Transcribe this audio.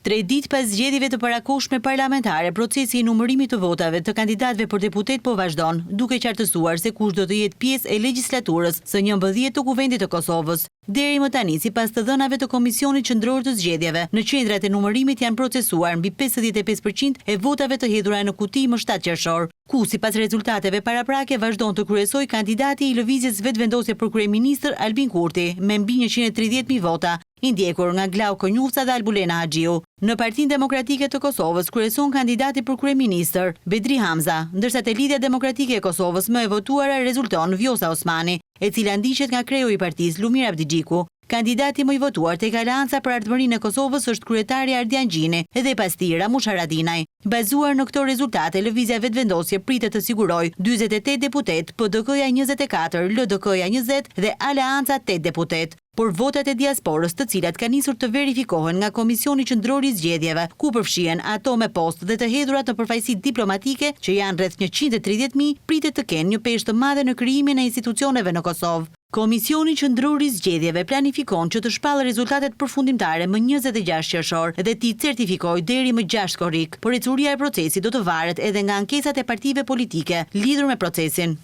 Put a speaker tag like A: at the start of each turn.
A: 3 ditë pas zgjedhjeve të parakohshme parlamentare, procesi i numërimit të votave të kandidatëve për deputet po vazhdon, duke qartësuar se kush do të jetë pjesë e legjislaturës së 11 të Kuvendit të Kosovës. Deri më tani, sipas të dhënave të Komisionit Qendror të Zgjedhjeve, në qendrat e numërimit janë procesuar mbi 55% e votave të hedhura në kuti më 7 qershor, ku sipas rezultateve paraprake vazhdon të kryesojë kandidati i lëvizjes vetëvendosje për kryeministër Albin Kurti me mbi 130.000 vota, i ndjekur nga Glauko Njusa dhe Albulena Haxhiu. Në Partinë Demokratike të Kosovës kryeson kandidati për kryeministër Bedri Hamza, ndërsa te Lidhja Demokratike e Kosovës më e votuara rezulton Vjosa Osmani, e cila ndiqet nga kreu i partisë Lumir Abdigjiku. Kandidati më i votuar tek Aleanca për Ardhmërinë e Kosovës është kryetari Ardian Gjini dhe pasti Ramush Haradinaj. Bazuar në këto rezultate, lëvizja vetëvendosje pritet të sigurojë 48 deputet, PDK-ja 24, LDK-ja 20 dhe Aleanca 8 deputet. Por votat e diasporës, të cilat kanë nisur të verifikohen nga Komisioni Qendror i Zgjedhjeve, ku përfshihen ato me postë dhe të hedhurat në përfaqësi diplomatike, që janë rreth 130.000, pritet të kenë një peshë të madhe në krijimin e institucioneve në Kosovë. Komisioni Qendror i Zgjedhjeve planifikon që të shpallë rezultatet përfundimtare më 26 qershor dhe t'i certifikojë deri më 6 korrik, por ecuria e procesit do të varet edhe nga ankesat e partive politike lidhur me procesin.